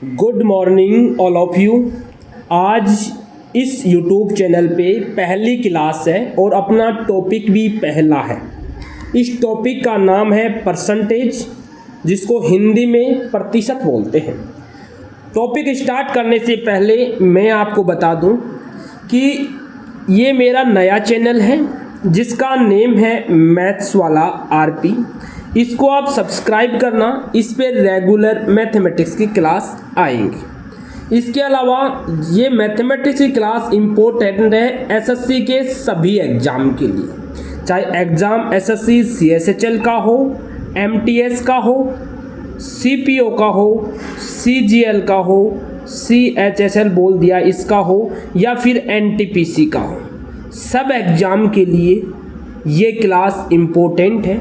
Good morning all of you. आज इस YouTube channel पे पहली क्लास है और अपना टॉपिक भी पहला है। इस टॉपिक का नाम है परसेंटेज, जिसको हिंदी में प्रतिशत बोलते हैं। टॉपिक स्टार्ट करने से पहले मैं आपको बता दूं कि ये मेरा नया चैनल है जिसका नेम है मैथ्स वाला आरपी। इसको आप सब्सक्राइब करना, इस पर रेगुलर मैथमेटिक्स की क्लास आएंगी। इसके अलावा ये मैथमेटिक्स की क्लास इम्पोर्टेंट है एसएससी के सभी एग्ज़ाम के लिए, चाहे एग्ज़ाम एसएससी सीएसएचएल का हो, एमटीएस का हो, सीपीओ का हो, सीजीएल का हो, सीएचएसएल बोल दिया इसका हो, या फिर एनटीपीसी का हो। सब एग्ज़ाम के लिए ये क्लास इम्पोर्टेंट है,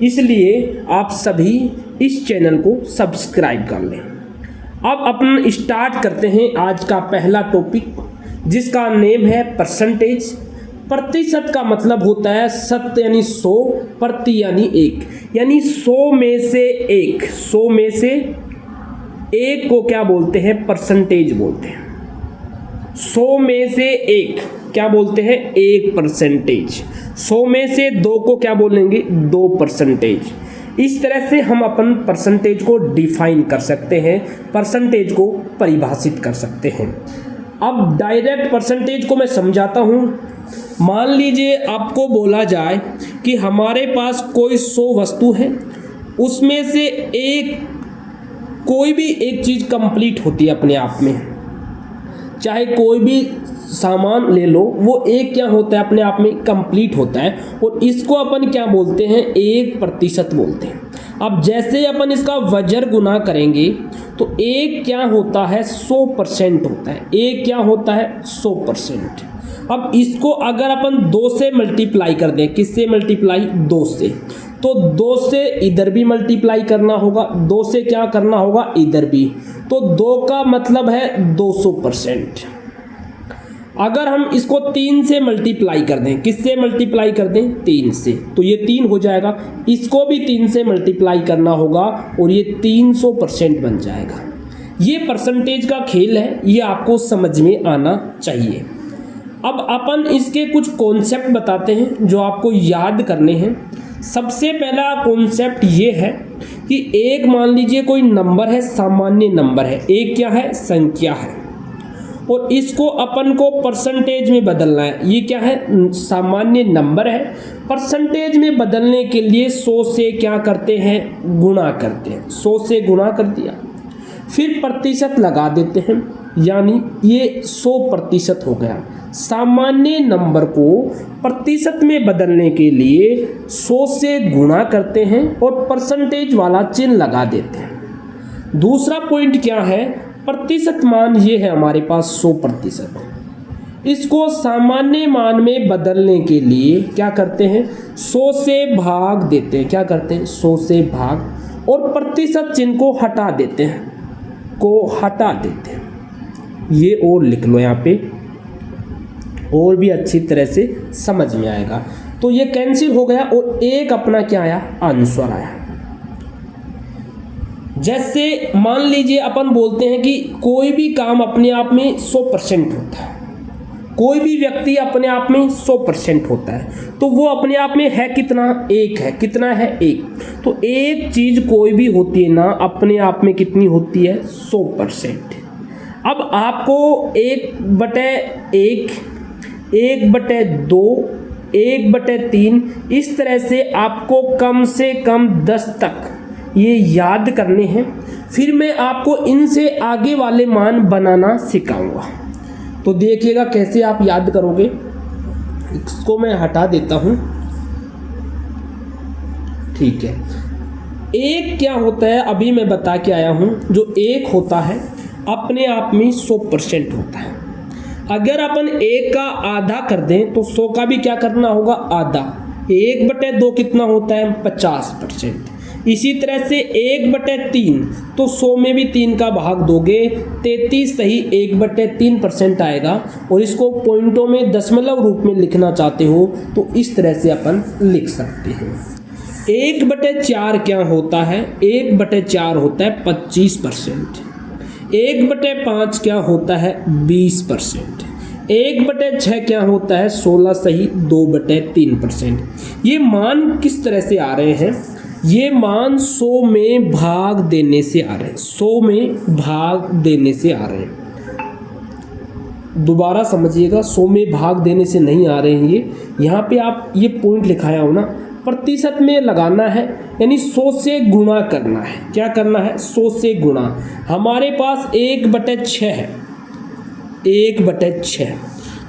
इसलिए आप सभी इस चैनल को सब्सक्राइब कर लें। अब अपन स्टार्ट करते हैं आज का पहला टॉपिक, जिसका नेम है परसेंटेज। प्रतिशत का मतलब होता है सत्य यानी 100, प्रति यानी 1, यानी 100 में से 1। 100 में से 1 को क्या बोलते हैं? परसेंटेज बोलते हैं। 100 में से 1 क्या बोलते हैं? 1%। 100 में से 2 को क्या बोलेंगे? 2%। इस तरह से हम अपन परसेंटेज को डिफाइन कर सकते हैं, परसेंटेज को परिभाषित कर सकते हैं। अब डायरेक्ट परसेंटेज को मैं समझाता हूँ। मान लीजिए आपको बोला जाए कि हमारे पास कोई 100 वस्तु है, उसमें से कोई भी एक चीज़ कंप्लीट होती है अपने आप में। चाहे कोई भी सामान ले लो, वो एक क्या होता है? अपने आप में कंप्लीट होता है, और इसको अपन क्या बोलते हैं? 1% बोलते हैं। अब जैसे अपन इसका वजन गुना करेंगे तो 1 क्या होता है? 100% होता है। 1 क्या होता है? 100%। अब इसको अगर अपन 2 से मल्टीप्लाई कर दें, किससे मल्टीप्लाई? 2 से, तो 2 से इधर भी मल्टीप्लाई करना होगा, 2 से क्या करना होगा? इधर भी। तो 2 का मतलब है 200%। अगर हम इसको 3 से मल्टीप्लाई कर दें, किससे मल्टीप्लाई कर दें? 3 से, तो ये 3 हो जाएगा। इसको भी 3 से मल्टीप्लाई करना होगा और ये 300% बन जाएगा। ये परसेंटेज का खेल है, ये आपको समझ में आना चाहिए। अब अपन इसके कुछ कॉन्सेप्ट बताते हैं जो आपको याद करने हैं। सबसे पहला कॉन्सेप्ट ये है कि एक मान लीजिए कोई नंबर है, सामान्य नंबर है। एक क्या है? संख्या है, और इसको अपन को परसेंटेज में बदलना है। ये क्या है? सामान्य नंबर है। परसेंटेज में बदलने के लिए 100 से क्या करते हैं? गुणा करते हैं। 100 से गुणा कर दिया, फिर प्रतिशत लगा देते हैं, यानी ये 100% हो गया। सामान्य नंबर को प्रतिशत में बदलने के लिए 100 से गुणा करते हैं और परसेंटेज वाला चिन्ह लगा देते हैं। दूसरा पॉइंट क्या है? प्रतिशत मान ये है हमारे पास 100%। इसको सामान्य मान में बदलने के लिए क्या करते हैं? 100 से भाग देते हैं। क्या करते हैं? 100 से भाग, और प्रतिशत चिन्ह को हटा देते हैं, ये और लिख लो यहाँ पे, और भी अच्छी तरह से समझ में आएगा। तो ये कैंसिल हो गया और एक अपना क्या आया? आंसर आया। जैसे मान लीजिए अपन बोलते हैं कि कोई भी काम अपने आप में 100% होता है, कोई भी व्यक्ति अपने आप में 100% होता है, तो वो अपने आप में है कितना? 1 है। कितना है? 1। तो एक चीज़ कोई भी होती है ना, अपने आप में कितनी होती है? 100%। अब आपको 1/1, 1/2, 1/3, इस तरह से आपको कम से कम 10 तक ये याद करने हैं। फिर मैं आपको इनसे आगे वाले मान बनाना सिखाऊंगा, तो देखिएगा कैसे आप याद करोगे। इसको मैं हटा देता हूँ, ठीक है। 1 क्या होता है? अभी मैं बता के आया हूँ। जो 1 होता है अपने आप में 100% होता है। अगर अपन 1 का आधा कर दें तो 100 का भी क्या करना होगा? आधा। 1/2 कितना होता है? 50%। इसी तरह से 1/3, तो 100 में भी 3 का भाग दोगे, 33 सही 1/3% आएगा। और इसको पॉइंटों में दशमलव रूप में लिखना चाहते हो तो इस तरह से अपन लिख सकते हैं। 1/4 क्या होता है? 1/4 होता है 25%। 1/5 क्या होता है 20%। 1/6 क्या होता है 16 सही 2/3%। ये मान किस तरह से आ रहे हैं, ये मान 100 में भाग देने से आ रहे हैं, 100 में भाग देने से आ रहे हैं। दोबारा समझिएगा, 100 में भाग देने से नहीं आ रहे हैं। ये यहाँ पे आप ये पॉइंट लिखाया हो ना, प्रतिशत में लगाना है, यानी 100 से गुणा करना है। क्या करना है 100 से गुणा। हमारे पास 1/6 है, 1/6,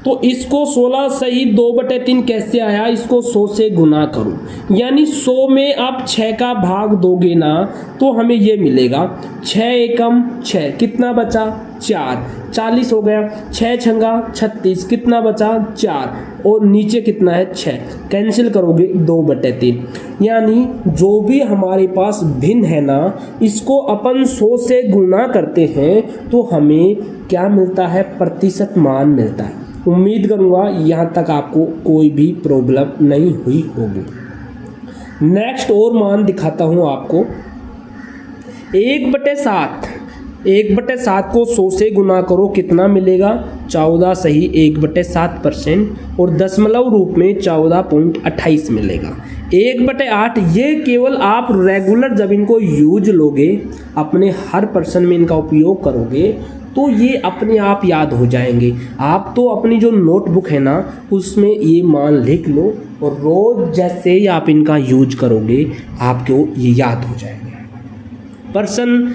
तो इसको 16 सही 2/3 कैसे आया, इसको 100 से गुना करो, यानी 100 में आप 6 का भाग दोगे ना तो हमें ये मिलेगा 6 एकम 6, कितना बचा 4, 40 हो गया, 6 छंगा 36, कितना बचा 4, और नीचे कितना है 6, कैंसिल करोगे 2/3। यानी जो भी हमारे पास भिन्न है ना, इसको अपन 100 से गुना करते हैं तो हमें क्या मिलता है, प्रतिशत मान मिलता है। उम्मीद करूँगा यहाँ तक आपको कोई भी प्रॉब्लम नहीं हुई होगी। नेक्स्ट और मान दिखाता हूँ आपको। 1/7, 1/7 को 100 से गुना करो, कितना मिलेगा 14 सही 1/7%, और दशमलव रूप में 14.28 मिलेगा। 1/8 ये केवल आप रेगुलर जब इनको यूज लोगे, अपने हर पर्सन में इनका उपयोग करोगे तो ये अपने आप याद हो जाएंगे। आप तो अपनी जो नोटबुक है ना उसमें ये मान लिख लो, और रोज जैसे ही आप इनका यूज करोगे आपको ये याद हो जाएंगे। पर्सन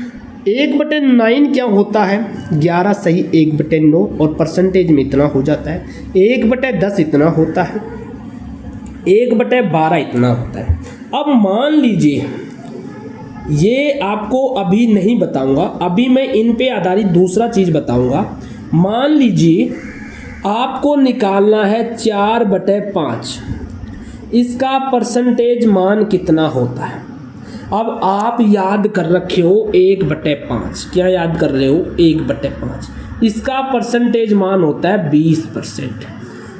1/9 क्या होता है 11 सही 1/9, और परसेंटेज में इतना हो जाता है। 1/10 इतना होता है, 1/12 इतना होता है। अब मान लीजिए, ये आपको अभी नहीं बताऊंगा, अभी मैं इन पे आधारित दूसरा चीज़ बताऊंगा। मान लीजिए आपको निकालना है 4/5, इसका परसेंटेज मान कितना होता है। अब आप याद कर रखे हो 1/5, क्या याद कर रहे हो 1/5, इसका परसेंटेज मान होता है 20%।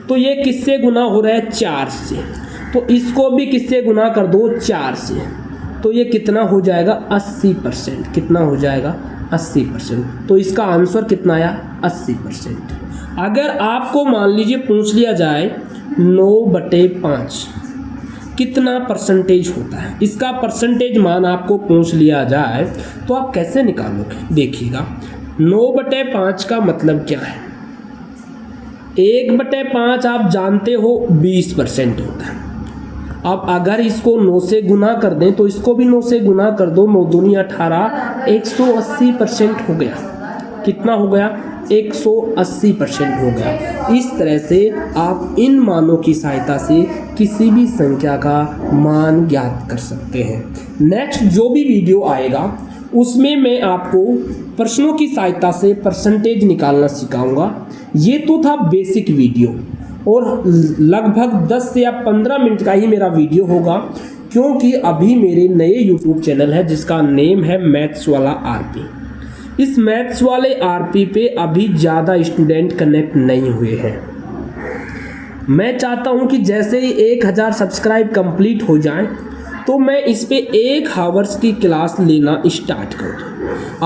तो ये किससे गुना हो रहा है 4 से, तो इसको भी किससे गुना कर दो 4 से, तो ये कितना हो जाएगा 80%। कितना हो जाएगा 80%। तो इसका आंसर कितना आया 80%। अगर आपको मान लीजिए पूछ लिया जाए 9/5 कितना परसेंटेज होता है, इसका परसेंटेज मान आपको पूछ लिया जाए तो आप कैसे निकालोगे। देखिएगा 9/5 का मतलब क्या है, 1/5 आप जानते हो 20% होता है। अब अगर इसको 9 से गुना कर दें तो इसको भी 9 से गुना कर दो, 9 दूनी 18, 180% हो गया। कितना हो गया 180% हो गया। इस तरह से आप इन मानों की सहायता से किसी भी संख्या का मान ज्ञात कर सकते हैं। नेक्स्ट जो भी वीडियो आएगा उसमें मैं आपको प्रश्नों की सहायता से परसेंटेज निकालना सिखाऊंगा। ये तो था बेसिक वीडियो, और लगभग 10 से या 15 मिनट का ही मेरा वीडियो होगा, क्योंकि अभी मेरे नए YouTube चैनल है जिसका नेम है मैथ्स वाला आरपी। इस मैथ्स वाले आरपी पे अभी ज़्यादा स्टूडेंट कनेक्ट नहीं हुए हैं। मैं चाहता हूँ कि जैसे ही 1000 सब्सक्राइब कंप्लीट हो जाए तो मैं इस पे 1 आवर्स की क्लास लेना स्टार्ट कर दूँ।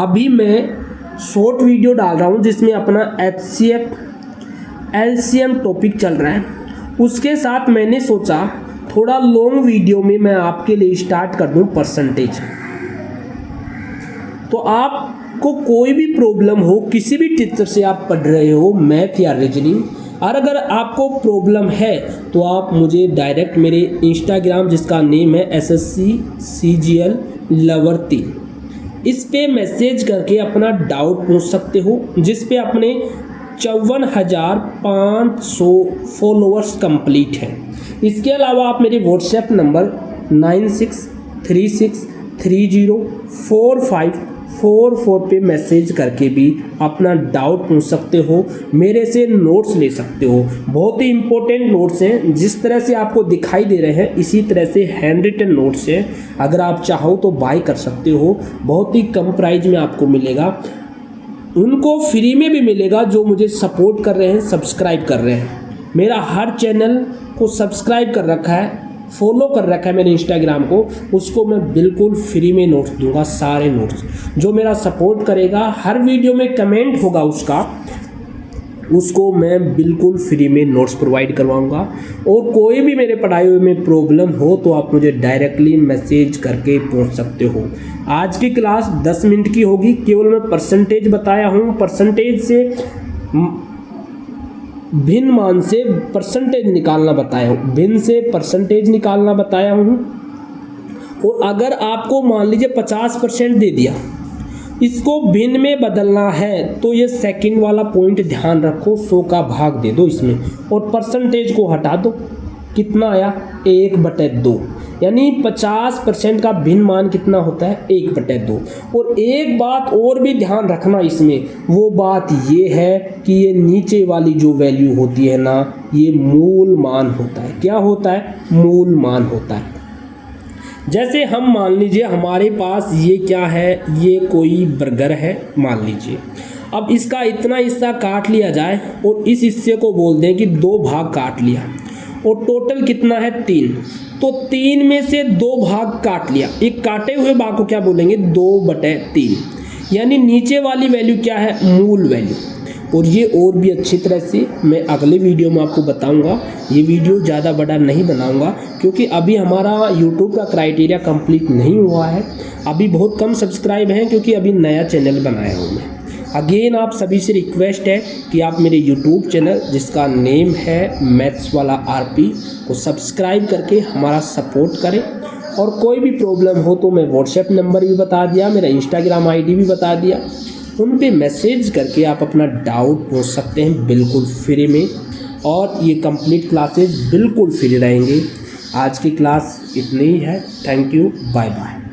अभी मैं शॉर्ट वीडियो डाल रहा हूँ जिसमें अपना HCF LCM टॉपिक चल रहा है, उसके साथ मैंने सोचा थोड़ा लॉन्ग वीडियो में मैं आपके लिए स्टार्ट कर दूं परसेंटेज। तो आपको कोई भी प्रॉब्लम हो, किसी भी टीचर से आप पढ़ रहे हो मैथ या रीजनिंग, और अगर आपको प्रॉब्लम है तो आप मुझे डायरेक्ट मेरे इंस्टाग्राम जिसका नेम है SSC CGL Lover 3, इस पे मैसेज करके अपना डाउट पूछ सकते हो, जिस पे अपने 54,500 फॉलोअर्स कंप्लीट हैं। इसके अलावा आप मेरे व्हाट्सएप नंबर 9636304544 पे मैसेज करके भी अपना डाउट पूछ सकते हो, मेरे से नोट्स ले सकते हो। बहुत ही इंपॉर्टेंट नोट्स हैं, जिस तरह से आपको दिखाई दे रहे हैं इसी तरह से हैंड रिटन नोट्स हैं। अगर आप चाहो तो बाय कर सकते हो, बहुत ही कम प्राइस में आपको मिलेगा। उनको फ्री में भी मिलेगा जो मुझे सपोर्ट कर रहे हैं, सब्सक्राइब कर रहे हैं। मेरा हर चैनल को सब्सक्राइब कर रखा है, फॉलो कर रखा है मेरे इंस्टाग्राम को, उसको मैं बिल्कुल फ्री में नोट्स दूंगा। सारे नोट्स जो मेरा सपोर्ट करेगा, हर वीडियो में कमेंट होगा उसको मैं बिल्कुल फ्री में नोट्स प्रोवाइड करवाऊंगा। और कोई भी मेरे पढ़ाई में प्रॉब्लम हो तो आप मुझे डायरेक्टली मैसेज करके पूछ सकते हो। आज की क्लास 10 मिनट की होगी, केवल मैं परसेंटेज बताया हूँ। परसेंटेज से भिन्न मान से परसेंटेज निकालना बताया हूँ, भिन्न से परसेंटेज निकालना बताया हूँ। और अगर आपको मान लीजिए 50% दे दिया, इसको भिन्न में बदलना है तो ये सेकंड वाला पॉइंट ध्यान रखो, 100 का भाग दे दो इसमें और परसेंटेज को हटा दो। कितना आया? 1/2। यानी 50% का भिन्न मान कितना होता है? 1/2। और एक बात और भी ध्यान रखना इसमें, वो बात ये है कि ये नीचे वाली जो वैल्यू होती है ना, ये मूल मान होता है। क्या होता है? मूल मान होता है। जैसे हम मान लीजिए हमारे पास ये क्या है, ये कोई बर्गर है मान लीजिए। अब इसका इतना हिस्सा काट लिया जाए और इस हिस्से को बोल दें कि 2 भाग काट लिया और टोटल कितना है? 3। तो 3 में से 2 भाग काट लिया, एक काटे हुए भाग को क्या बोलेंगे? 2/3। यानी नीचे वाली वैल्यू क्या है? मूल वैल्यू। और ये और भी अच्छी तरह से मैं अगले वीडियो में आपको बताऊंगा। ये वीडियो ज़्यादा बड़ा नहीं बनाऊंगा क्योंकि अभी हमारा YouTube का क्राइटेरिया कंप्लीट नहीं हुआ है, अभी बहुत कम सब्सक्राइब हैं क्योंकि अभी नया चैनल बनाया हूँ मैं। अगेन आप सभी से रिक्वेस्ट है कि आप मेरे YouTube चैनल जिसका नेम है मैथ्स वाला RP को सब्सक्राइब करके हमारा सपोर्ट करें। और कोई भी प्रॉब्लम हो तो मैं व्हाट्सएप नंबर भी बता दिया, मेरा Instagram ID भी बता दिया, उन पे मैसेज करके आप अपना डाउट पूछ सकते हैं बिल्कुल फ्री में। और ये कंप्लीट क्लासेस बिल्कुल फ्री रहेंगे। आज की क्लास इतनी ही है। Thank you, bye bye.